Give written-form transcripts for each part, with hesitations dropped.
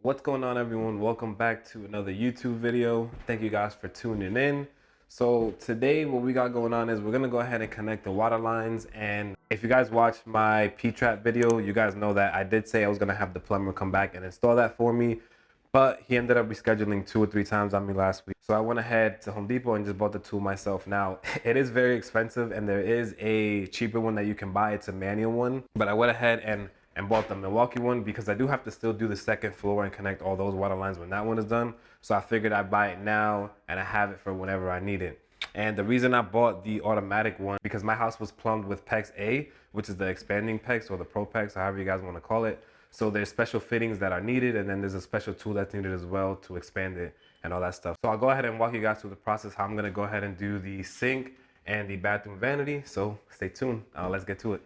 What's going on, everyone? Welcome back to another YouTube video. Thank you guys for tuning in. So today what we got going on is we're gonna go ahead and connect the water lines. And if you guys watched my P-trap video, you guys know that I did say I was gonna have the plumber come back and install that for me, but he ended up rescheduling 2 or 3 times on me last week. So I went ahead to Home Depot and just bought the tool myself. Now it is very expensive and there is a cheaper one that you can buy. It's a manual one, but I went ahead and bought the Milwaukee one because I do have to still do the second floor and connect all those water lines when that one is done. So I figured I'd buy it now and I have it for whenever I need it. And the reason I bought the automatic one, because my house was plumbed with PEX A, which is the expanding PEX or the Pro PEX, however you guys want to call it. So there's special fittings that are needed, and then there's a special tool that's needed as well to expand it and all that stuff. So I'll go ahead and walk you guys through the process, how I'm gonna go ahead and do the sink and the bathroom vanity. So stay tuned, let's get to it.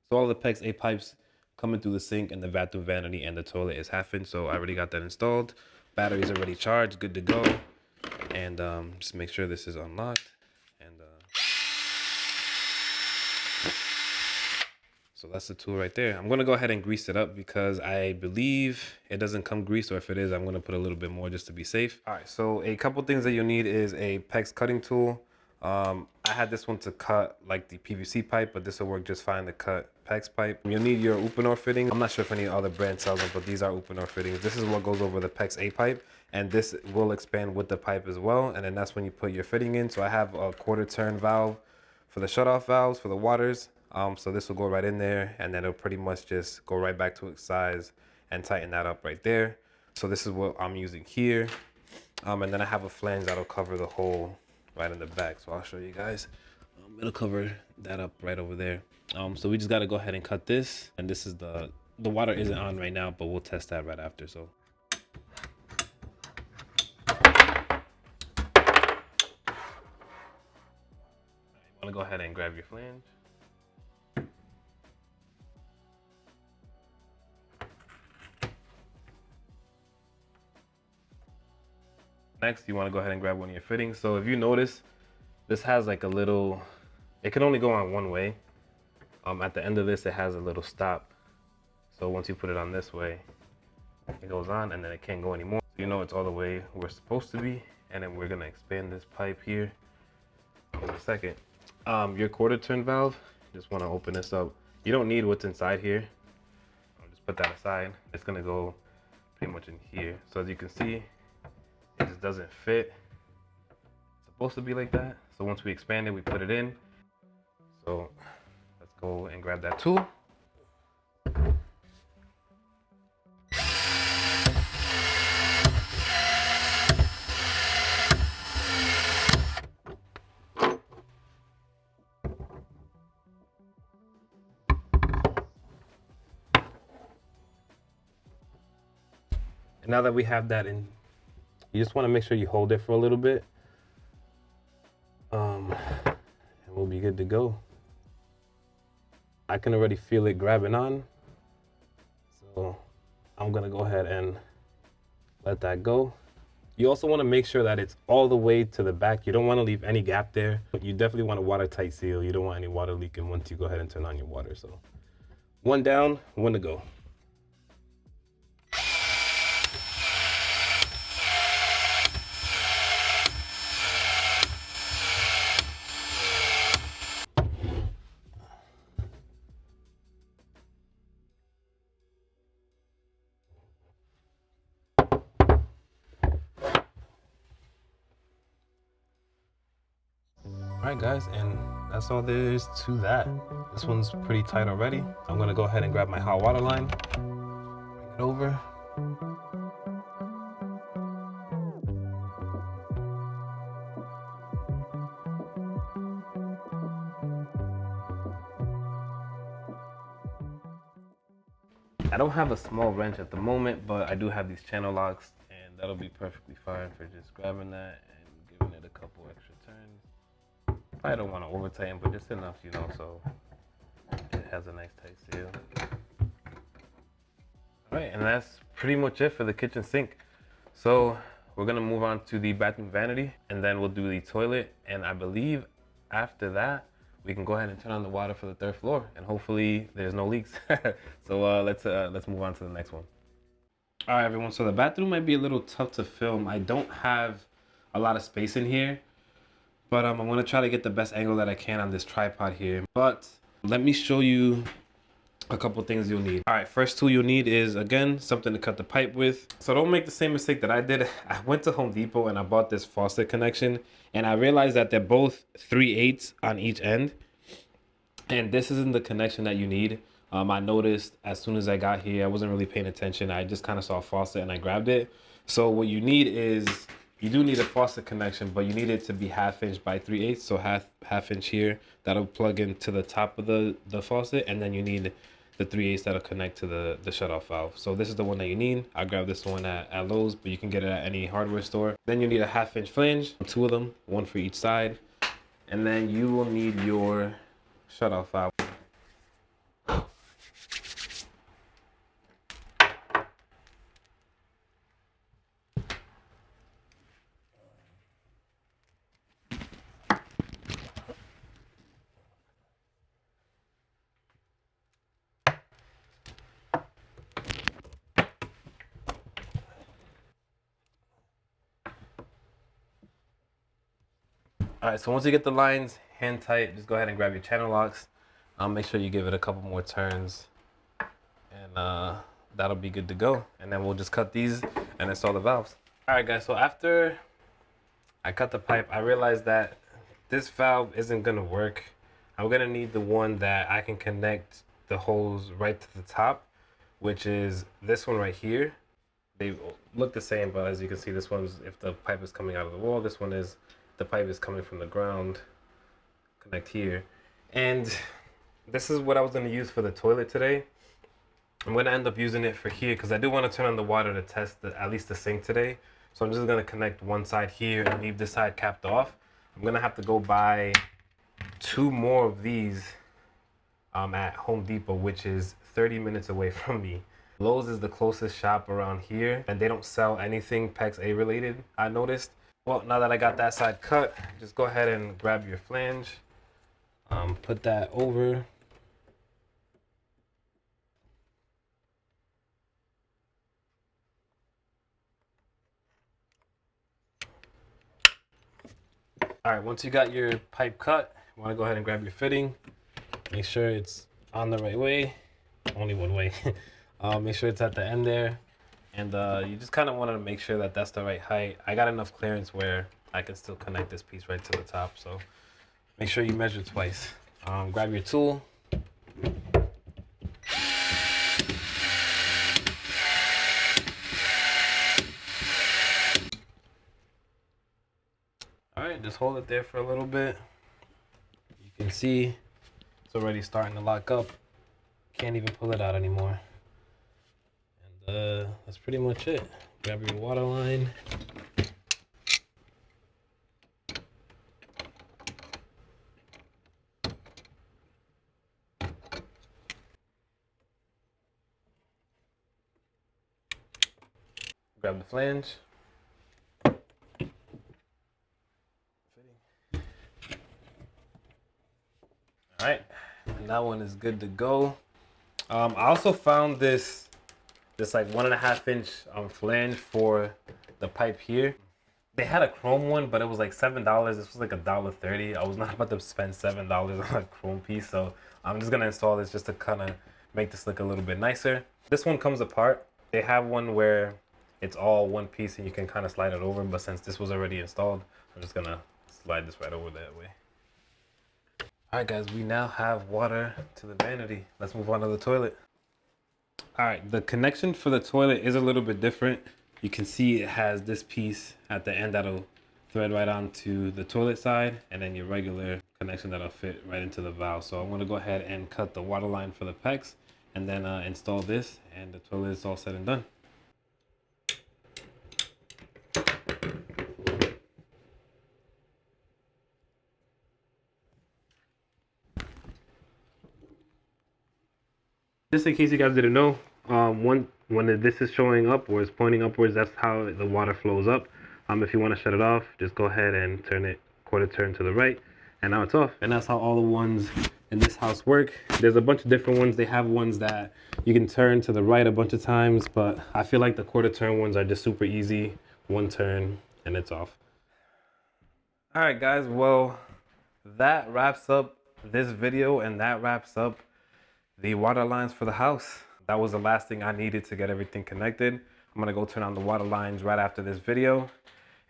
So all the PEX A pipes coming through the sink and the bathroom vanity and the toilet is half inch, so I already got that installed. Batteries already charged, good to go. And just make sure this is unlocked. And so that's the tool right there. I'm gonna go ahead and grease it up because I believe it doesn't come greased, or if it is, I'm gonna put a little bit more just to be safe. All right, so a couple things that you'll need is a PEX cutting tool. I had this one to cut like the PVC pipe, but this will work just fine to cut PEX pipe. You'll need your Uponor fitting. I'm not sure if any other brand sells them, but these are Uponor fittings. This is what goes over the PEX A pipe, and this will expand with the pipe as well. And then that's when you put your fitting in. So I have a 1/4 turn valve for the shutoff valves for the waters. So this will go right in there, and then it'll pretty much just go right back to its size and tighten that up right there. So this is what I'm using here. And then I have a flange that'll cover the hole right in the back. So I'll show you guys. It'll cover that up right over there. So we just got to go ahead and cut this. And this is the water isn't on right now, but we'll test that right after. So you want to go ahead and grab your flange. Next, you want to go ahead and grab one of your fittings. So if you notice, this has like a little, it can only go on one way. At the end of this, it has a little stop. So once you put it on this way, it goes on and then it can't go anymore. So you know it's all the way where it's supposed to be. And then we're gonna expand this pipe here in a second. Your 1/4 turn valve, just wanna open this up. You don't need what's inside here. I'll just put that aside. It's gonna go pretty much in here. So as you can see, it just doesn't fit. It's supposed to be like that. So once we expand it, we put it in. So let's go and grab that tool. And now that we have that in, you just want to make sure you hold it for a little bit, and we'll be good to go. I can already feel it grabbing on, so I'm gonna go ahead and let that go. You also want to make sure that it's all the way to the back. You don't want to leave any gap there, but you definitely want a watertight seal. You don't want any water leaking once you go ahead and turn on your water. So one down, one to go. All right, guys, and that's all there is to that. This one's pretty tight already. I'm gonna go ahead and grab my hot water line, bring it over. I don't have a small wrench at the moment, but I do have these channel locks, and that'll be perfectly fine for just grabbing that and giving it a couple extra turns. I don't want to over tighten, but just enough, you know, so it has a nice tight seal. All right, and that's pretty much it for the kitchen sink. So we're gonna move on to the bathroom vanity, and then we'll do the toilet. And I believe after that, we can go ahead and turn on the water for the 3rd floor, and hopefully there's no leaks. So let's move on to the next one. All right, everyone. So the bathroom might be a little tough to film. I don't have a lot of space in here, but I'm gonna try to get the best angle that I can on this tripod here. But let me show you a couple things you'll need. All right, first tool you'll need is, again, something to cut the pipe with. So don't make the same mistake that I did. I went to Home Depot and I bought this faucet connection, and I realized that they're both 3/8 on each end, and this isn't the connection that you need. I noticed as soon as I got here, I wasn't really paying attention. I just kind of saw a faucet and I grabbed it. So what you need is, you do need a faucet connection, but you need it to be 1/2 inch by 3/8. So half inch here, that'll plug into the top of the faucet, and then you need the 3/8 that'll connect to the shutoff valve. So this is the one that you need. I grabbed this one at Lowe's, but you can get it at any hardware store. Then you need a 1/2 inch flange, 2 of them, 1 for each side. And then you will need your shutoff valve. All right, so once you get the lines hand tight, just go ahead and grab your channel locks. Make sure you give it a couple more turns, and that'll be good to go. And then we'll just cut these and install the valves. All right, guys, so after I cut the pipe, I realized that this valve isn't gonna work. I'm gonna need the one that I can connect the hose right to the top, which is this one right here. They look the same, but as you can see, this one's if the pipe is coming out of the wall, this one is the pipe is coming from the ground. Connect here. And this is what I was going to use for the toilet today. I'm going to end up using it for here because I do want to turn on the water to test at least the sink today. So I'm just going to connect one side here and leave this side capped off. I'm going to have to go buy 2 more of these at Home Depot, which is 30 minutes away from me. Lowe's is the closest shop around here, and they don't sell anything PEX A related, I noticed. Well, now that I got that side cut, just go ahead and grab your flange, put that over. All right, once you got your pipe cut, you want to go ahead and grab your fitting. Make sure it's on the right way, only one way. Make sure it's at the end there. And you just kind of want to make sure that that's the right height. I got enough clearance where I can still connect this piece right to the top. So make sure you measure twice. Grab your tool. All right, just hold it there for a little bit. You can see it's already starting to lock up. Can't even pull it out anymore. That's pretty much it. Grab your water line. Grab the flange. All right, and that one is good to go. I also found this like 1.5 inch flange for the pipe here. They had a chrome one, but it was like $7. This was like $1.30. I was not about to spend $7 on a chrome piece, so I'm just gonna install this just to kind of make this look a little bit nicer. This one comes apart. They have one where it's all one piece and you can kind of slide it over, but since this was already installed, I'm just gonna slide this right over that way. All right, guys, we now have water to the vanity. Let's move on to the toilet. All right, the connection for the toilet is a little bit different. You can see it has this piece at the end that'll thread right onto the toilet side, and then your regular connection that'll fit right into the valve. So I'm gonna go ahead and cut the water line for the PEX, and then install this, and the toilet is all said and done. Just in case you guys didn't know, when this is showing up or is pointing upwards, that's how the water flows up. If you want to shut it off, just go ahead and turn it quarter turn to the right, and now it's off. And that's how all the ones in this house work. There's a bunch of different ones. They have ones that you can turn to the right a bunch of times, but I feel like the quarter turn ones are just super easy. One turn and it's off. All right, guys, well, that wraps up this video, and that wraps up the water lines for the house. That was the last thing I needed to get everything connected. I'm gonna go turn on the water lines right after this video,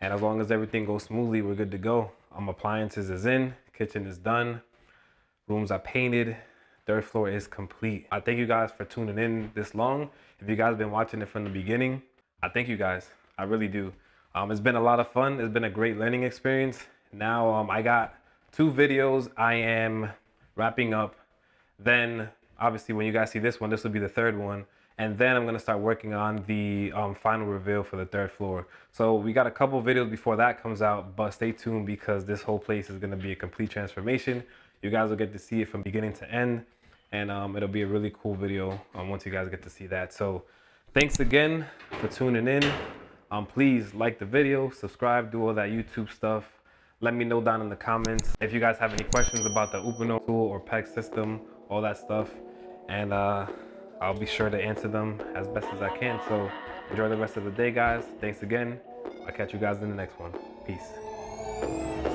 and as long as everything goes smoothly, we're good to go. Appliances is in, kitchen is done, rooms are painted, third floor is complete. I thank you guys for tuning in this long. If you guys been watching it from the beginning, I thank you guys. I really do. It's been a lot of fun. It's been a great learning experience. Now I got 2 videos I am wrapping up. Then obviously when you guys see this one, this will be the 3rd one. And then I'm gonna start working on the final reveal for the 3rd floor. So we got a couple videos before that comes out, but stay tuned because this whole place is gonna be a complete transformation. You guys will get to see it from beginning to end. And it'll be a really cool video once you guys get to see that. So thanks again for tuning in. Please like the video, subscribe, do all that YouTube stuff. Let me know down in the comments if you guys have any questions about the Upono tool or PEG system, all that stuff. And I'll be sure to answer them as best as I can. So enjoy the rest of the day, guys. Thanks again. I'll catch you guys in the next one. Peace.